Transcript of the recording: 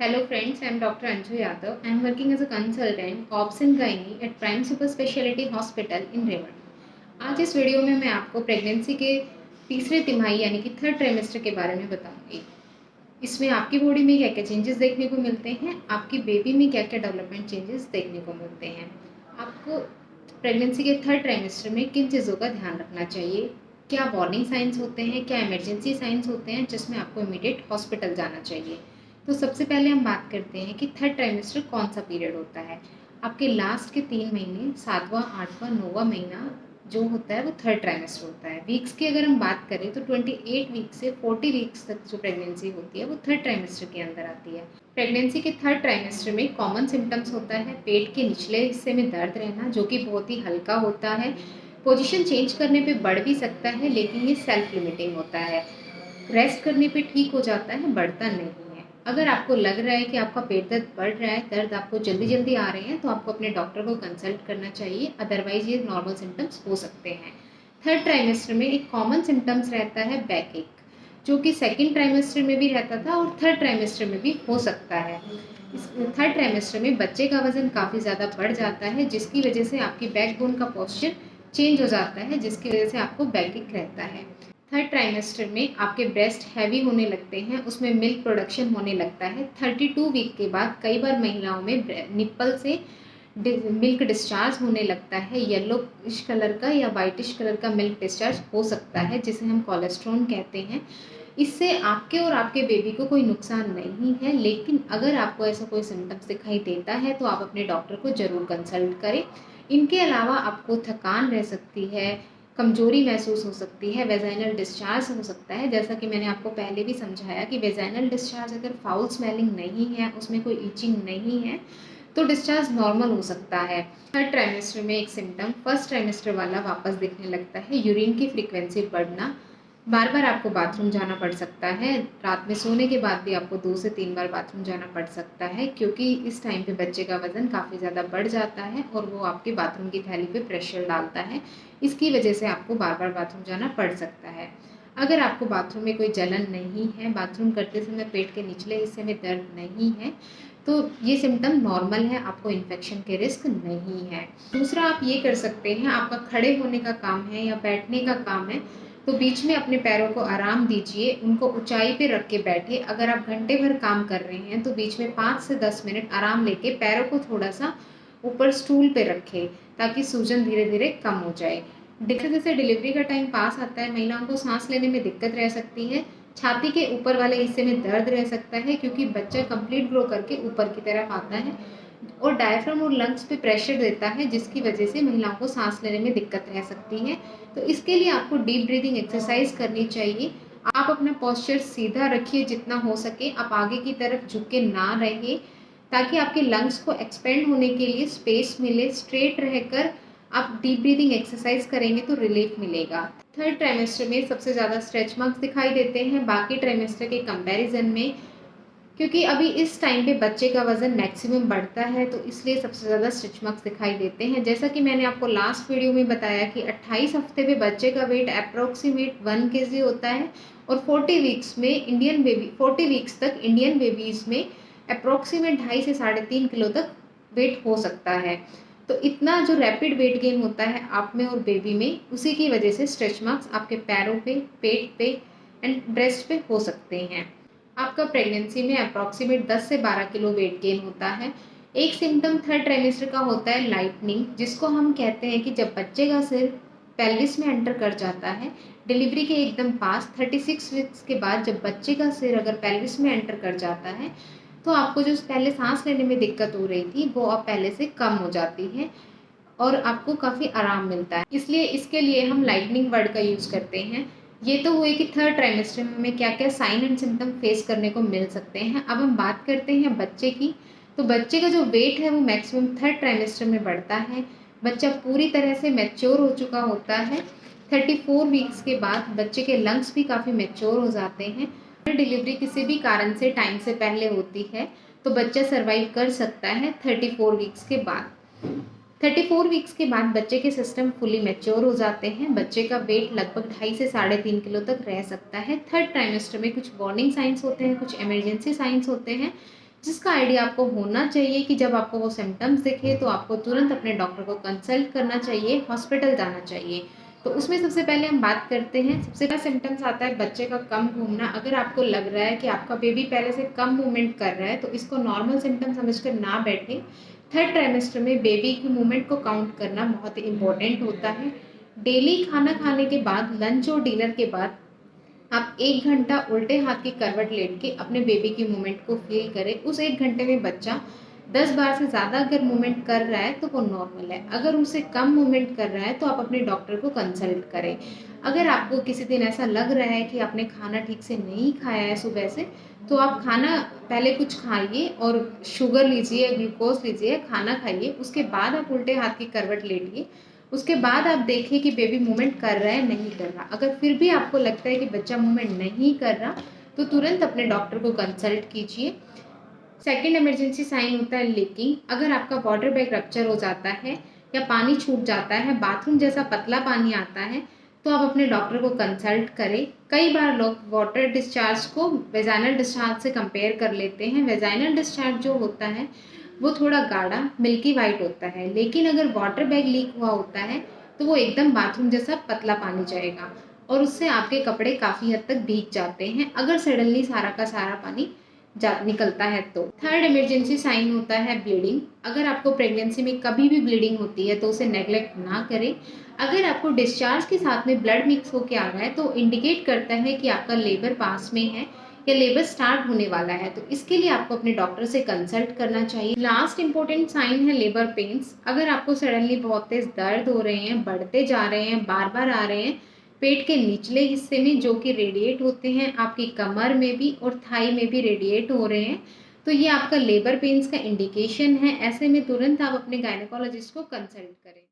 Hello friends, I am Dr. Anju Yadav. I am working as a consultant, Obs and Gynae at Prime Super Speciality Hospital in Rewari. आज इस video में मैं आपको pregnancy के तीसरे तिमाही यानी कि थर्ड ट्राइमेस्टर के बारे में बताऊंगी। इसमें आपकी बॉडी में क्या क्या चेंजेस देखने को मिलते हैं, आपकी बेबी में क्या क्या डेवलपमेंट चेंजेस देखने को मिलते हैं। आपको प्रेगनेंसी के थर्ड ट्राइमेस्टर में किन चीज़ों का ध्यान रखना चाहिए, क्या वार्निंग साइंस होते हैं, क्या इमरजेंसी साइंस होते हैं जिसमें आपको इमीडिएट हॉस्पिटल जाना चाहिए। तो सबसे पहले हम बात करते हैं कि थर्ड ट्राइमेस्टर कौन सा पीरियड होता है। आपके लास्ट के 3 महीने, 7वां, 8वां, 9वां महीना जो होता है वो थर्ड ट्राइमेस्टर होता है। वीक्स की अगर हम बात करें तो 28 वीक से 40 वीक्स तक जो प्रेगनेंसी होती है वो थर्ड ट्राइमेस्टर के अंदर आती है। प्रेगनेंसी के थर्ड ट्राइमेस्टर में कॉमन सिम्टम्स होता है पेट के निचले हिस्से में दर्द रहना, जो कि बहुत ही हल्का होता है। पोजीशन चेंज करने पे बढ़ भी सकता है, लेकिन ये सेल्फ लिमिटिंग होता है। रेस्ट करने पे ठीक हो जाता है, बढ़ता नहीं है। अगर आपको लग रहा है कि आपका पेट दर्द बढ़ रहा है, दर्द आपको जल्दी जल्दी आ रहे हैं, तो आपको अपने डॉक्टर को कंसल्ट करना चाहिए, अदरवाइज ये नॉर्मल सिम्टम्स हो सकते हैं। थर्ड ट्राइमेस्टर में एक कॉमन सिम्टम्स रहता है बैक एक, जो कि सेकेंड ट्राइमेस्टर में भी रहता था और थर्ड ट्राइमेस्टर में भी हो सकता है। इस थर्ड ट्राइमेस्टर में बच्चे का वजन काफ़ी ज़्यादा बढ़ जाता है, जिसकी वजह से आपकी बैकबोन का पोस्चर चेंज हो जाता है, जिसकी वजह से आपको बैक एक रहता है। थर्ड ट्राइमेस्टर में आपके ब्रेस्ट हैवी होने लगते हैं, उसमें मिल्क प्रोडक्शन होने लगता है। 32 वीक के बाद कई बार महिलाओं में निप्पल से मिल्क डिस्चार्ज होने लगता है। येलोइश कलर का या वाइटिश कलर का मिल्क डिस्चार्ज हो सकता है, जिसे हम कोलेस्ट्रॉन कहते हैं। इससे आपके और आपके बेबी को कोई नुकसान नहीं है, लेकिन अगर आपको ऐसा कोई सिम्टम्स दिखाई देता है तो आप अपने डॉक्टर को ज़रूर कंसल्ट करें। इनके अलावा आपको थकान रह सकती है, कमजोरी महसूस हो सकती है, वेजाइनल डिस्चार्ज हो सकता है। जैसा कि मैंने आपको पहले भी समझाया कि वेजाइनल डिस्चार्ज अगर फाउल स्मेलिंग नहीं है, उसमें कोई ईचिंग नहीं है, तो डिस्चार्ज नॉर्मल हो सकता है। थर्ड ट्राइमेस्टर में एक सिम्टम फर्स्ट ट्राइमेस्टर वाला वापस दिखने लगता है, यूरिन की फ्रीक्वेंसी बढ़ना। बार बार आपको बाथरूम जाना पड़ सकता है, रात में सोने के बाद भी आपको 2 से 3 बार बाथरूम जाना पड़ सकता है, क्योंकि इस टाइम पे बच्चे का वज़न काफ़ी ज़्यादा बढ़ जाता है और वो आपके बाथरूम की थैली पे प्रेशर डालता है। इसकी वजह से आपको बार बार बाथरूम जाना पड़ सकता है। अगर आपको बाथरूम में कोई जलन नहीं है, बाथरूम करते समय पेट के निचले हिस्से में दर्द नहीं है, तो ये सिम्टम नॉर्मल है, आपको इन्फेक्शन के रिस्क नहीं है। दूसरा आप ये कर सकते हैं, आपका खड़े होने का काम है या बैठने का काम है, तो बीच में अपने पैरों को आराम दीजिए, उनको ऊंचाई पे रख के बैठे। अगर आप घंटे भर काम कर रहे हैं तो बीच में 5 से 10 मिनट आराम लेके पैरों को थोड़ा सा ऊपर स्टूल पे रखें, ताकि सूजन धीरे धीरे कम हो जाए। जैसे जैसे डिलीवरी का टाइम पास आता है, महिलाओं को सांस लेने में दिक्कत रह सकती है, छाती के ऊपर वाले हिस्से में दर्द रह सकता है, क्योंकि बच्चा कंप्लीट ग्रो करके ऊपर की तरफ आता है और डायफ्राम और लंग्स पे प्रेशर देता है, जिसकी वजह से महिलाओं को सांस लेने में दिक्कत रह सकती है। तो इसके लिए आपको डीप ब्रीदिंग एक्सरसाइज करनी चाहिए। आप अपना पोस्चर सीधा रखिए जितना हो सके, आप आगे की तरफ झुके ना रहिए, ताकि आपके लंग्स को एक्सपेंड होने के लिए स्पेस मिले। स्ट्रेट रहकर आप डीप ब्रीदिंग एक्सरसाइज करेंगे तो रिलीफ मिलेगा। थर्ड ट्राइमेस्टर में सबसे ज़्यादा स्ट्रेच मार्क्स दिखाई देते हैं बाकी ट्राइमेस्टर के कंपैरिजन में, क्योंकि अभी इस टाइम पे बच्चे का वज़न मैक्सिमम बढ़ता है, तो इसलिए सबसे ज़्यादा स्ट्रेच मार्क्स दिखाई देते हैं। जैसा कि मैंने आपको लास्ट वीडियो में बताया कि 28 हफ्ते में बच्चे का वेट अप्रॉक्सीमेट 1 केजी होता है और 40 वीक्स में 40 वीक्स तक इंडियन बेबीज़ में अप्रॉक्सीमेट 2.5 से 3.5 किलो तक वेट हो सकता है। तो इतना जो रैपिड वेट गेन होता है आप में और बेबी में, उसी की वजह से स्ट्रेच मार्क्स आपके पैरों पे, पेट पे एंड ब्रेस्ट पे हो सकते हैं। आपका प्रेगनेंसी में अप्रॉक्सीमेट 10 से 12 किलो वेट गेन होता है। एक सिम्टम थर्ड ट्राइमेस्टर का होता है लाइटनिंग, जिसको हम कहते हैं कि जब बच्चे का सिर पेल्विस में एंटर कर जाता है, डिलीवरी के एकदम पास 36 वीक्स के बाद जब बच्चे का सिर अगर पेल्विस में एंटर कर जाता है, तो आपको जो पहले सांस लेने में दिक्कत हो रही थी वो अब पहले से कम हो जाती है और आपको काफ़ी आराम मिलता है। इसलिए इसके लिए हम लाइटनिंग वर्ड का यूज़ करते हैं। ये तो हुए कि थर्ड ट्राइमेस्टर में हमें क्या क्या साइन एंड सिम्टम फेस करने को मिल सकते हैं। अब हम बात करते हैं बच्चे की। तो बच्चे का जो वेट है वो मैक्सिमम थर्ड ट्राइमेस्टर में बढ़ता है। बच्चा पूरी तरह से मैच्योर हो चुका होता है। 34 वीक्स के बाद बच्चे के लंग्स भी काफ़ी मैच्योर हो जाते हैं। अगर डिलीवरी किसी भी कारण से टाइम से पहले होती है तो बच्चा सर्वाइव कर सकता है 34 वीक्स के बाद। 34 वीक्स के बाद बच्चे के सिस्टम फुली मैच्योर हो जाते हैं। बच्चे का वेट लगभग 2.5 से 3.5 किलो तक रह सकता है। थर्ड ट्राइमेस्टर में कुछ वार्निंग साइंस होते हैं, कुछ इमरजेंसी साइंस होते हैं, जिसका आइडिया आपको होना चाहिए कि जब आपको वो सिम्पटम्स दिखे तो आपको तुरंत अपने डॉक्टर को कंसल्ट करना चाहिए, हॉस्पिटल जाना चाहिए। तो उसमें सबसे पहले हम बात करते हैं, सबसे पहला सिम्पटम्स आता है बच्चे का कम घूमना। अगर आपको लग रहा है कि आपका बेबी पहले से कम मूवमेंट कर रहा है तो इसको नॉर्मल सिम्पटम समझकर ना बैठें। थर्ड ट्राइमेस्टर में बेबी की मूवमेंट को काउंट करना बहुत ही इम्पोर्टेंट होता है। डेली खाना खाने के बाद, लंच और डिनर के बाद आप 1 घंटा उल्टे हाथ की करवट लेट के अपने बेबी की मूवमेंट को फ़ील करें। उस 1 घंटे में बच्चा 10 बार से ज़्यादा अगर मूवमेंट कर रहा है तो वो नॉर्मल है। अगर उससे कम मूवमेंट कर रहा है तो आप अपने डॉक्टर को कंसल्ट करें। अगर आपको किसी दिन ऐसा लग रहा है कि आपने खाना ठीक से नहीं खाया है सुबह से, तो आप खाना पहले कुछ खाइए और शुगर लीजिए, ग्लूकोज़ लीजिए, खाना खाइए, उसके बाद आप उल्टे हाथ की करवट लेटिए। उसके बाद आप देखिए कि बेबी मूवमेंट कर रहा है, नहीं कर रहा। अगर फिर भी आपको लगता है कि बच्चा मूवमेंट नहीं कर रहा, तो तुरंत अपने डॉक्टर को कंसल्ट कीजिए। सेकंड इमरजेंसी साइन होता है लीकिंग। अगर आपका वाटर बैग रप्चर हो जाता है या पानी छूट जाता है, बाथरूम जैसा पतला पानी आता है, तो आप अपने डॉक्टर को कंसल्ट करें। कई बार लोग वाटर डिस्चार्ज को वेजाइनल डिस्चार्ज से कंपेयर कर लेते हैं। वेजाइनल डिस्चार्ज जो होता है वो थोड़ा गाढ़ा मिल्की वाइट होता है, लेकिन अगर वाटर बैग लीक हुआ होता है तो वो एकदम बाथरूम जैसा पतला पानी जाएगा और उससे आपके कपड़े काफ़ी हद तक भीग जाते हैं अगर सडनली सारा का सारा पानी जा निकलता है तो। थर्ड इमरजेंसी साइन होता है ब्लीडिंग। अगर आपको प्रेगनेंसी में कभी भी ब्लीडिंग होती है तो उसे नेग्लेक्ट ना करें। अगर आपको डिस्चार्ज के साथ में ब्लड मिक्स होके आ रहा है तो इंडिकेट करता है कि आपका लेबर पास में है या लेबर स्टार्ट होने वाला है, तो इसके लिए आपको अपने डॉक्टर से कंसल्ट करना चाहिए। लास्ट इंपॉर्टेंट साइन है लेबर पेन्स। अगर आपको सडनली बहुत तेज दर्द हो रहे हैं, बढ़ते जा रहे हैं, बार बार आ रहे हैं पेट के निचले हिस्से में, जो कि रेडिएट होते हैं, आपकी कमर में भी और थाई में भी रेडिएट हो रहे हैं, तो ये आपका लेबर पेन्स का इंडिकेशन है। ऐसे में तुरंत आप अपने गायनेकोलॉजिस्ट को कंसल्ट करें।